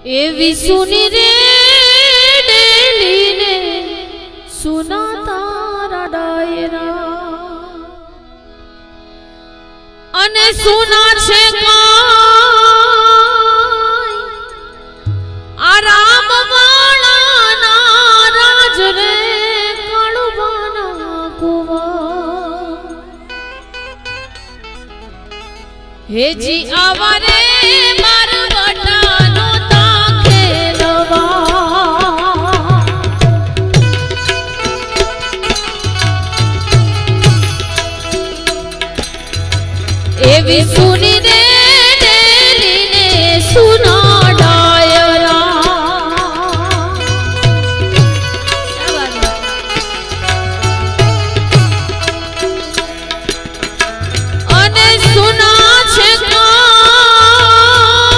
એવી સુની રે ડેલીને સુના તારા ડાયરા અને સુના છે કાય આ રામ વાળાના રાજ રે કળવાના કુવા હેજી આવારે માર બટાનો તા ખેલવા એવી સુની રે ડેલીને સુના ડાયરા અને સુના છે કાય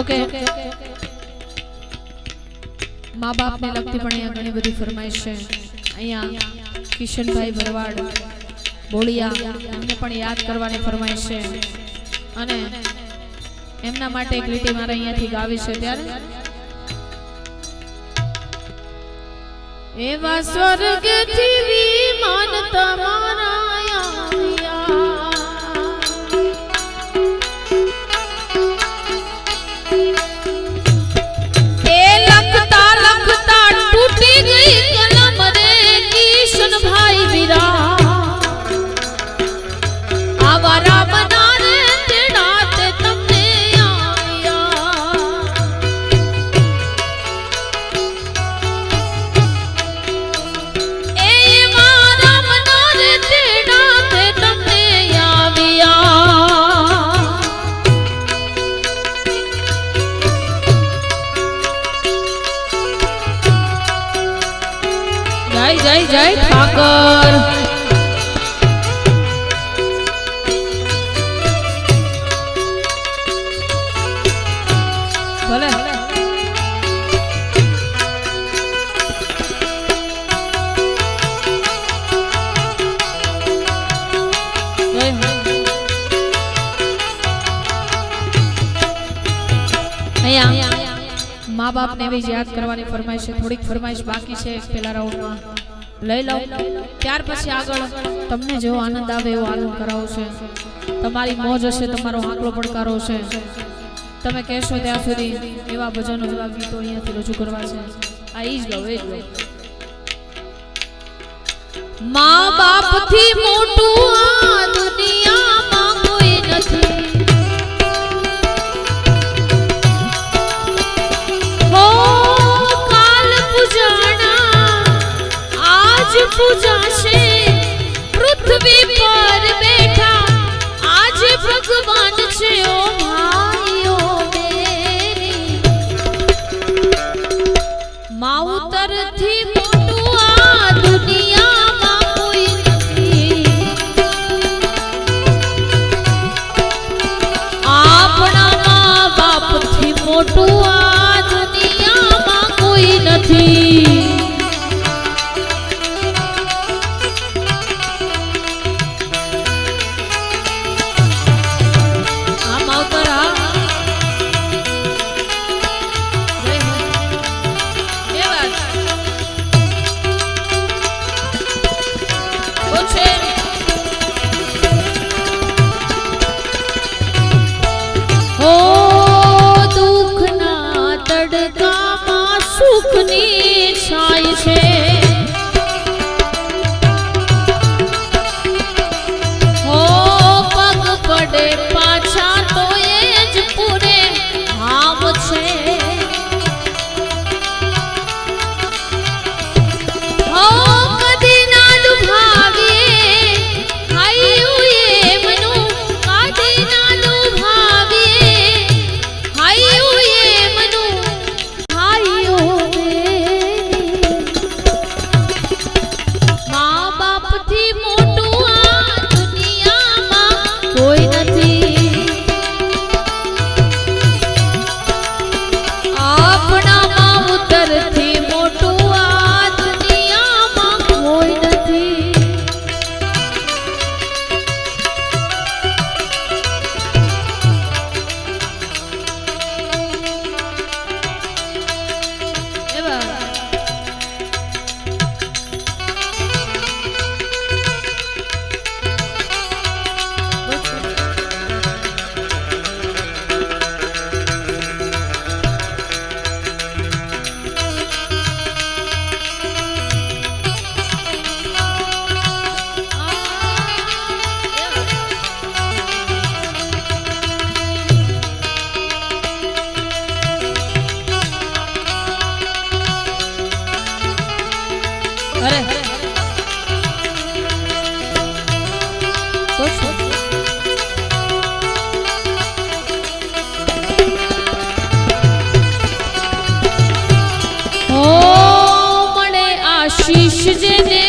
જોકે મા બાપને લગતી પણ અહીંયા ઘણી બધી ફરમાઈશ છે. અહીંયા કિશનભાઈ ભરવાડ બોળિયા એમને પણ યાદ કરવાની ફરમાઈશ છે અને એમના માટે એક લીટી મારે અહીંયાથી ગાવી છે. ત્યારે એવા સ્વર્ગથી વિમાન તમારા જય જય ઠાકર. ભલે મા બાપ ને भी याद करवानी फरमाइश है. थोड़ी फरमाइश बाकी है पहला राउंड में લઈ લો. ત્યાર પછી આગળ તમને જેવો આનંદ આવે એવો આનંદ કરાવો છે. તમારી મોજ હશે, તમારો આંકડો પડકારો છે. તમે કહેશો ત્યાં સુધી એવા ભજનો એવા ગીતો અહીંયાથી રજૂ કરવા છે. આ ઈ જ લો, એ જ લો. મા બાપ થી મોટું આ દુનિયામાં કોઈ નથી. હો કાલ પૂજાણા પૂજા છે પૃથ્વી પર બેઠા આજ ભગવાન છે. ઓ ભાઈઓ મેરી માવતર થી મોટું આ દુનિયામાં કોઈ નથી. આપણા મા બાપ થી મોટું આ દુનિયામાં કોઈ નથી. સુખની છાય છે. હો પગ પડે પાછા તો એ જ પૂરે હામ છે. હો કદી ના દુભાવીએ હાયું એમનું, કદી ના દુભાવીએ હાયું એમનું. મા બાપ થી મોટું આ દુનિયામાં કોઈ નથી. આપણા માવતર થી મોટું આ દુનિયામાં કોઈ નથી. આશીષ જેને